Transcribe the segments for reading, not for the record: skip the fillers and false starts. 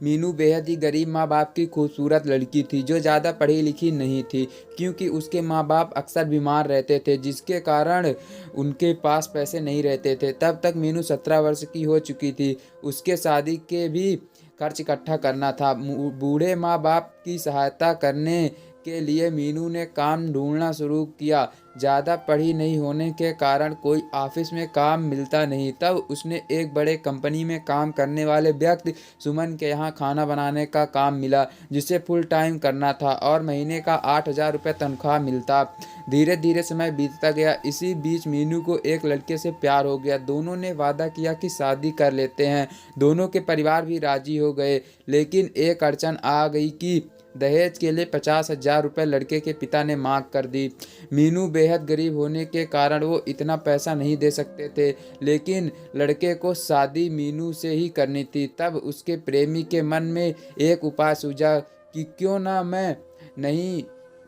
मीनू बेहद ही गरीब माँ बाप की खूबसूरत लड़की थी जो ज़्यादा पढ़ी लिखी नहीं थी, क्योंकि उसके माँ बाप अक्सर बीमार रहते थे जिसके कारण उनके पास पैसे नहीं रहते थे। तब तक मीनू 17 वर्ष की हो चुकी थी। उसके शादी के भी खर्च इकट्ठा करना था। बूढ़े माँ बाप की सहायता करने के लिए मीनू ने काम ढूंढना शुरू किया। ज़्यादा पढ़ी नहीं होने के कारण कोई ऑफिस में काम मिलता नहीं। तब उसने एक बड़े कंपनी में काम करने वाले व्यक्ति सुमन के यहाँ खाना बनाने का काम मिला, जिसे फुल टाइम करना था और महीने का 8,000 रुपये तनख्वाह मिलता। धीरे धीरे समय बीतता गया। इसी बीच मीनू को एक लड़के से प्यार हो गया। दोनों ने वादा किया कि शादी कर लेते हैं। दोनों के परिवार भी राजी हो गए, लेकिन एक अड़चन आ गई कि दहेज के लिए 50,000 रुपये लड़के के पिता ने मांग कर दी। मीनू बेहद गरीब होने के कारण वो इतना पैसा नहीं दे सकते थे, लेकिन लड़के को शादी मीनू से ही करनी थी। तब उसके प्रेमी के मन में एक उपाय सूझा कि क्यों ना मैं नहीं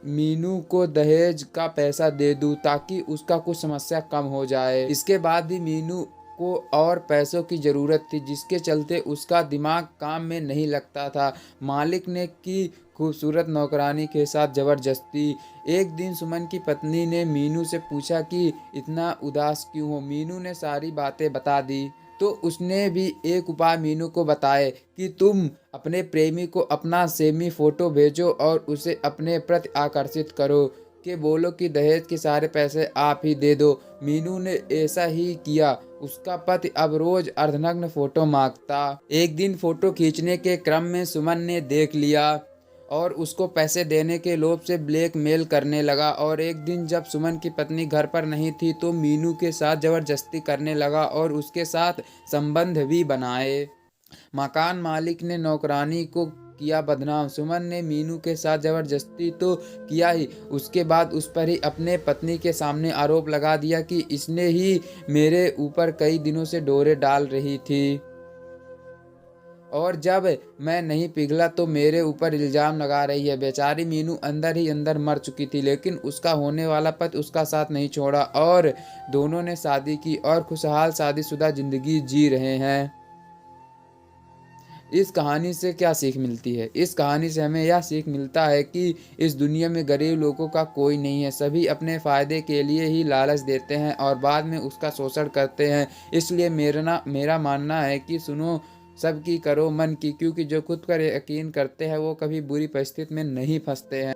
मीनू को दहेज का पैसा दे दूं ताकि उसका कुछ समस्या कम हो जाए। इसके बाद भी मीनू को और पैसों की ज़रूरत थी, जिसके चलते उसका दिमाग काम में नहीं लगता था। मालिक ने की खूबसूरत नौकरानी के साथ ज़बरदस्ती। एक दिन सुमन की पत्नी ने मीनू से पूछा कि इतना उदास क्यों हो। मीनू ने सारी बातें बता दी तो उसने भी एक उपाय मीनू को बताए कि तुम अपने प्रेमी को अपना सेमी फोटो भेजो और उसे अपने प्रति आकर्षित करो कि बोलो कि दहेज के सारे पैसे आप ही दे दो। मीनू ने ऐसा ही किया। उसका पति अब रोज अर्धनग्न फोटो मांगता। एक दिन फोटो खींचने के क्रम में सुमन ने देख लिया और उसको पैसे देने के लोभ से ब्लैकमेल करने लगा। और एक दिन जब सुमन की पत्नी घर पर नहीं थी तो मीनू के साथ जबरदस्ती करने लगा और उसके साथ संबंध भी बनाए। मकान मालिक ने नौकरानी को किया बदनाम। सुमन ने मीनू के साथ जबरदस्ती तो किया ही, उसके बाद उस पर ही अपने पत्नी के सामने आरोप लगा दिया कि इसने ही मेरे ऊपर कई दिनों से डोरे डाल रही थी और जब मैं नहीं पिघला तो मेरे ऊपर इल्ज़ाम लगा रही है। बेचारी मीनू अंदर ही अंदर मर चुकी थी, लेकिन उसका होने वाला पति उसका साथ नहीं छोड़ा और दोनों ने शादी की और खुशहाल शादीशुदा ज़िंदगी जी रहे हैं। इस कहानी से क्या सीख मिलती है? इस कहानी से हमें यह सीख मिलता है कि इस दुनिया में गरीब लोगों का कोई नहीं है। सभी अपने फ़ायदे के लिए ही लालच देते हैं और बाद में उसका शोषण करते हैं। इसलिए मेरा मानना है कि सुनो सबकी करो मन की, क्योंकि जो खुद पर यकीन करते हैं वो कभी बुरी परिस्थिति में नहीं फंसते हैं।